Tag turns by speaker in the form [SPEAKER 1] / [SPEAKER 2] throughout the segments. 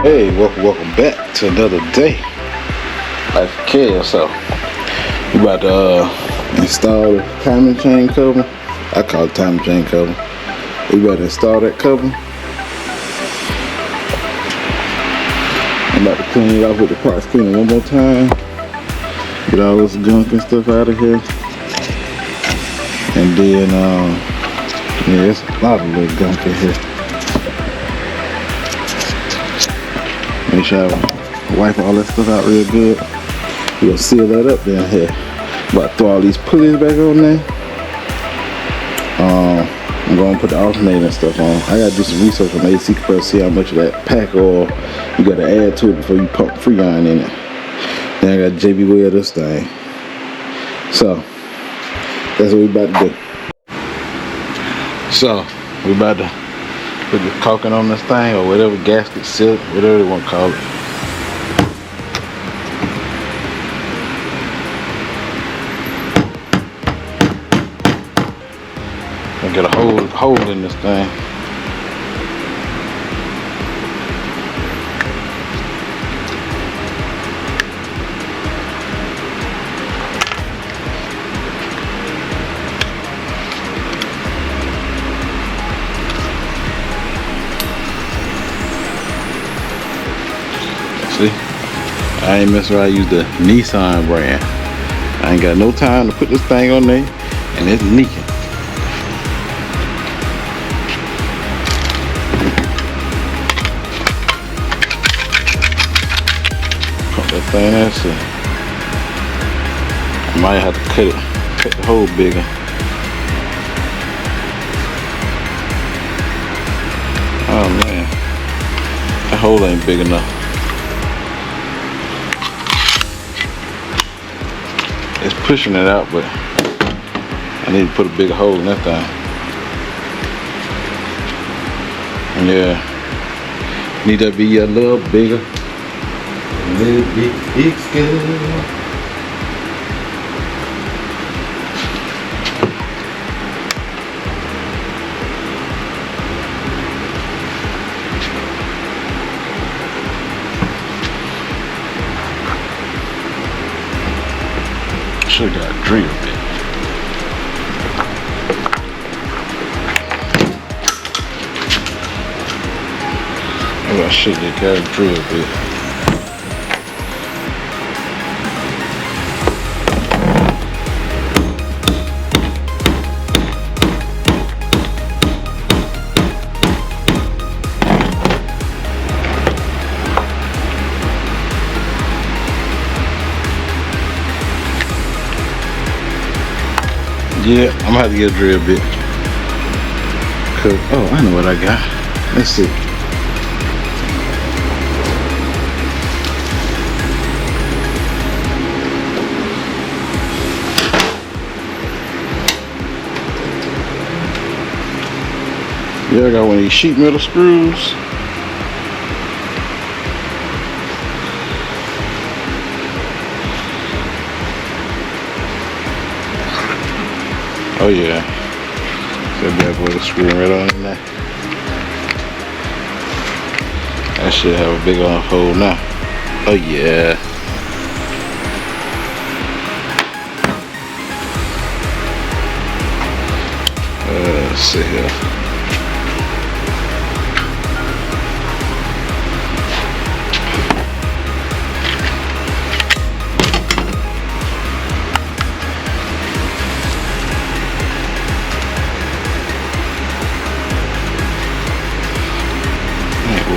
[SPEAKER 1] Hey, welcome back to another day. Life of chaos. So we about to install the timing chain cover. I call it timing chain cover. We about to install that cover. I'm about to clean it off with the parts cleaner one more time. Get all this gunk and stuff out of here. And then yeah, there's a lot of little gunk in here. Make sure I wipe all that stuff out real good. We're gonna seal that up down here. About to throw all these pulleys back on there. I'm gonna put the alternator and stuff on. I gotta do some research on the AC compressor, see how much of that pack oil you gotta add to it before you pump Freon in it. Then I gotta JB weld this thing. So that's what we about to do. So we about to put the caulking on this thing, or whatever, gasket, silk, whatever they want to call it. I get a hole in this thing. See, I ain't messing around. I use the Nissan brand. I ain't got no time to put this thing on there, and it's leaking. Pump that thing in. So I might have to cut the hole bigger. Oh man, that hole ain't big enough. It's pushing it out, but I need to put a bigger hole in that thing. Yeah, need to be a little bigger, a little bit bigger. Should have got a drill bit. Oh, I should have got a drill bit. Yeah, I'm gonna have to get a drill bit. Oh, I know what I got. Let's see. Yeah, I got one of these sheet metal screws. Oh yeah, that bad boy is screwing right on in there. That should have a big enough hole now. Oh yeah. Let's see here.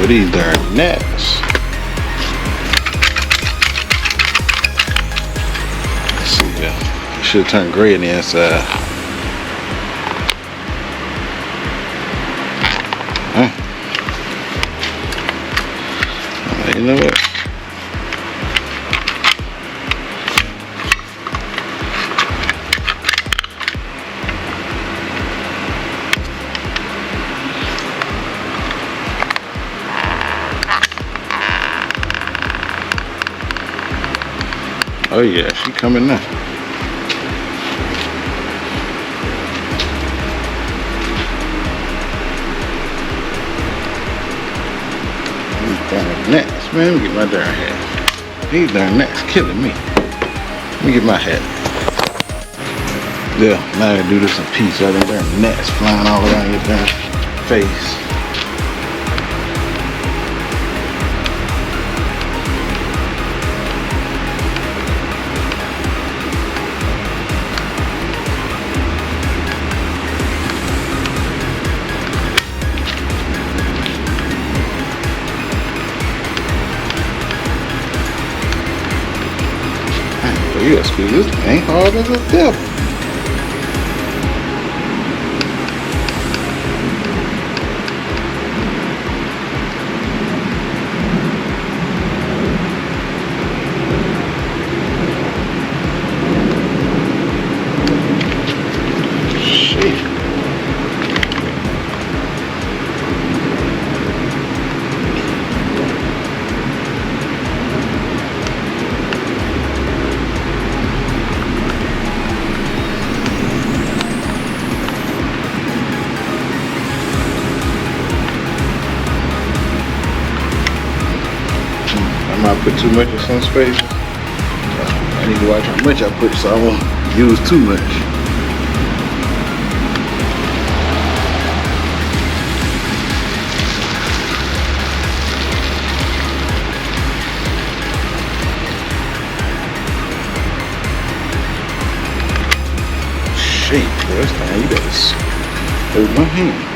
[SPEAKER 1] With these darn nets. Let's see here. It should turn gray on the inside. You know what? Oh yeah, she coming now. Darn gnats, man. Let me get my darn hat. These darn gnats killing me. Let me get my hat. Yeah, now I gotta do this in peace. All them darn gnats flying all around your darn face. You gotta squeeze this thing hard as a devil. Shit. I put too much in some spaces. I need to watch how much I put so I won't use too much. Shit, this thing, you better hold my hand.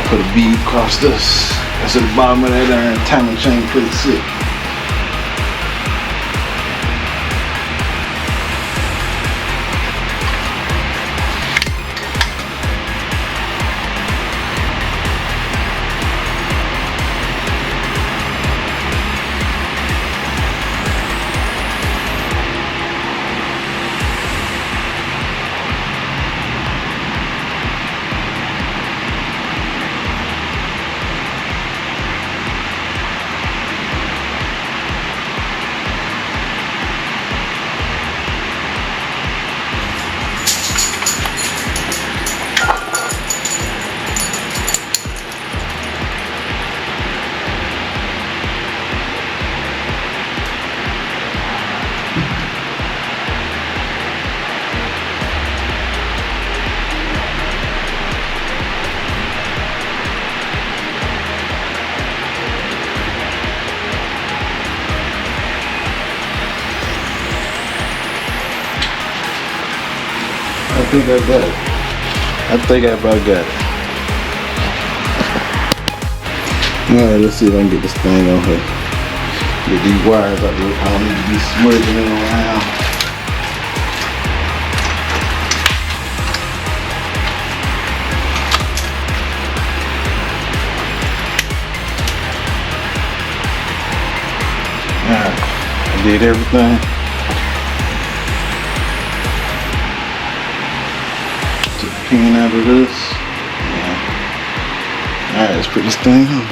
[SPEAKER 1] Put a bead across this. That's at the bottom of that iron timing chain, pretty sick. I think I got it. I think I about got it. Alright, let's see if I can get this thing on here. Get these wires out there. I don't need to be smudging it around. Alright, I did everything. Took the pin out of this. Yeah. Alright, let's put this thing on.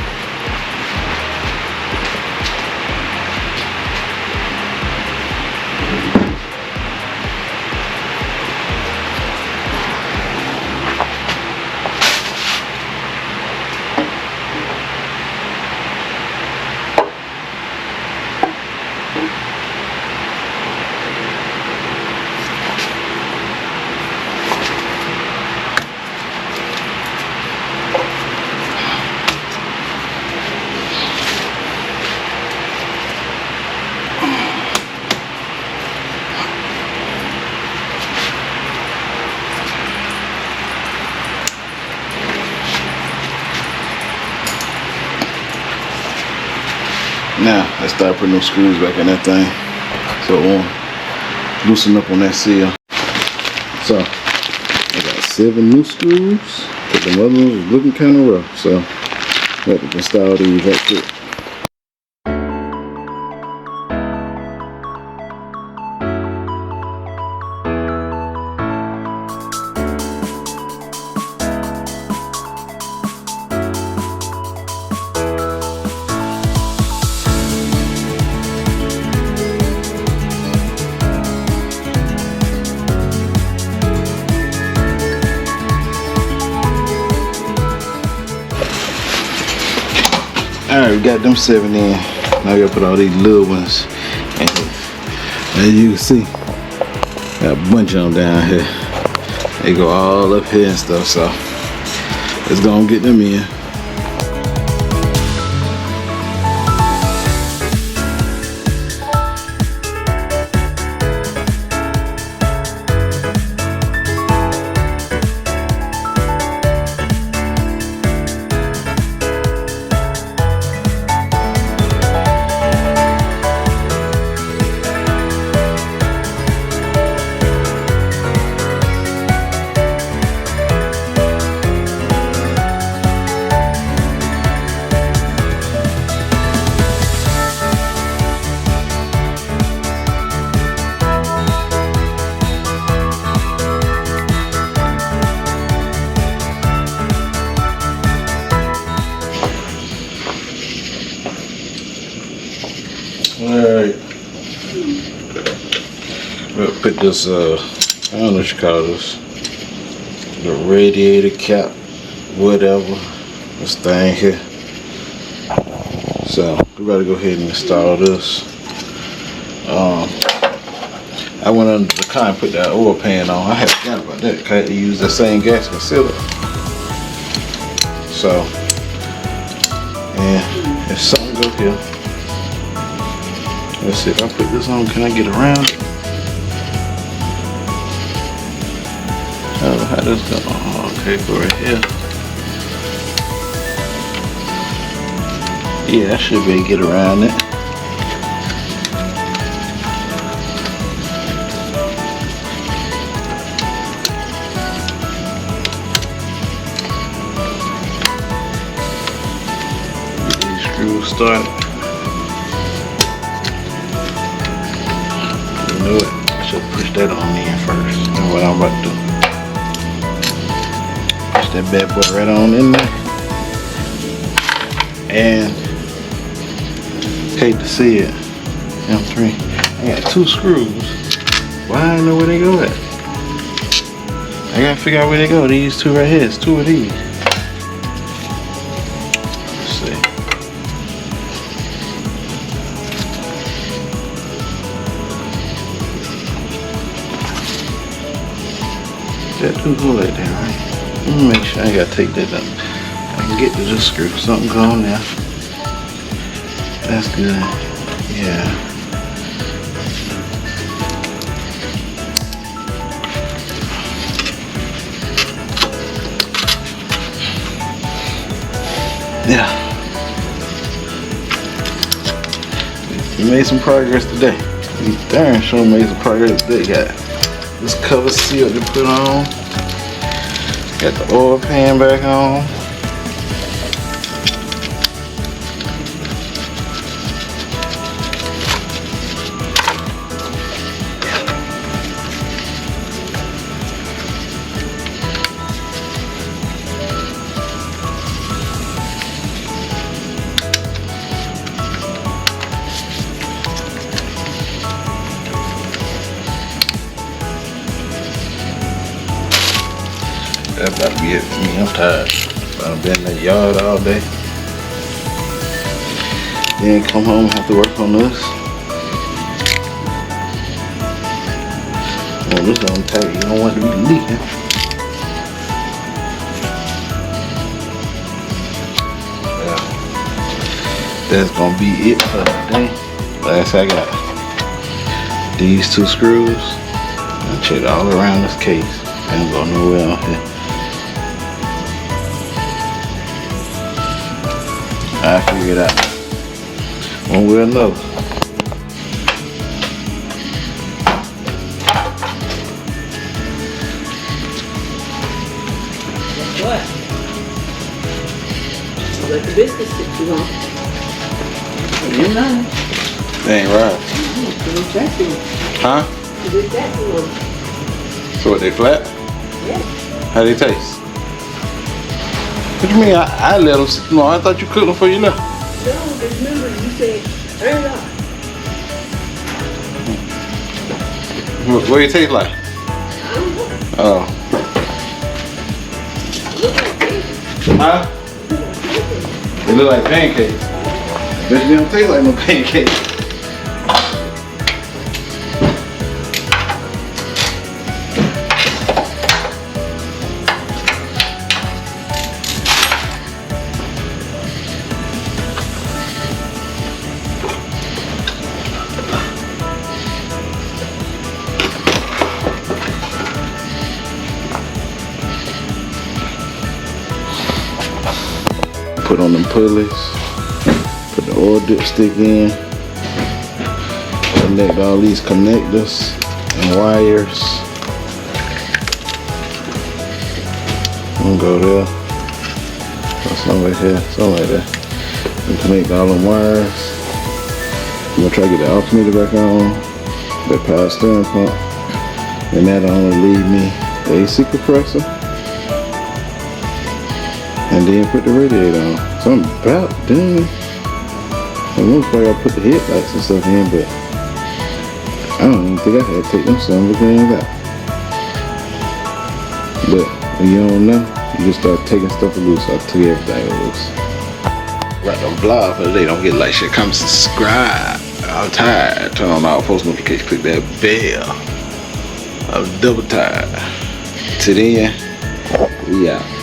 [SPEAKER 1] Now, let's start putting those screws back in that thing. So it won't loosen up on that seal. So, I got 7 new screws. But the other ones was looking kind of rough. So, I have to install these right quick. Alright, we got them 7 in. Now we gotta put all these little ones in here. As you can see, got a bunch of them down here. They go all up here and stuff, so let's go and get them in. Alright, we'll put this, I don't know what you call this, the radiator cap, whatever, this thing here. So, we better go ahead and install this. I went under the car and put that oil pan on. I had forgot about that because I had to use the same gas concealer. So, and if something goes here, let's see if I put this on, can I get around it? I don't know how this goes. Oh, okay, go right here. Yeah, I should be able to get around it. Get these screws started. Do it. I should push that on in first. That's what I'm about to do. Push that bad boy right on in there. And hate to see it. M3. I got 2 screws. Why I don't know where they go at. I gotta figure out where they go. These 2 right here. It's 2 of these. Let's see. That do go like that, right? Let me make sure I gotta take that up. I can get to this screw. Something going there. That's good. Yeah. Yeah. We made some progress today. We darn sure made some progress today. Got this cover seal to put on. Got the oil pan back on. That's about to be it for me. I'm tired. I've been in the yard all day. Then come home and have to work on this. Well, this on tight. You don't want it to be leaking. Yeah. That's gonna be it for today. Last I got these 2 screws. I checked all around this case. I ain't going nowhere out here. I figure it out one way or another.
[SPEAKER 2] Guess what? Let the biscuits sit too long. You're not.
[SPEAKER 1] They ain't right. Huh? So what, they flat?
[SPEAKER 2] Yeah.
[SPEAKER 1] How they taste? What you mean I let them sit long? I thought you cooked them before you left.
[SPEAKER 2] No, but remember you said, turn it up.
[SPEAKER 1] What do it taste like?
[SPEAKER 2] I don't know.
[SPEAKER 1] Oh.
[SPEAKER 2] Look like pancakes.
[SPEAKER 1] Huh? They look like pancakes. But they don't taste like no pancakes. Put on them pulleys, put the oil dipstick in, connect all these connectors and wires. I'm gonna go there, something like that, something like that. And connect all them wires. I'm gonna try to get the alternator back on, the power steering pump, and that'll only leave me the AC compressor. And then put the radiator on. So I'm about done. At one point I put the headlights and stuff in, but I don't even think I had to take them some of the things out. But when you don't know, you just start taking stuff loose. So I took everything loose. Right on blog for today. Don't get like, shit, come subscribe. I'm tired. Turn on all post notifications. Click that bell. I'm double tired. Till then, we out.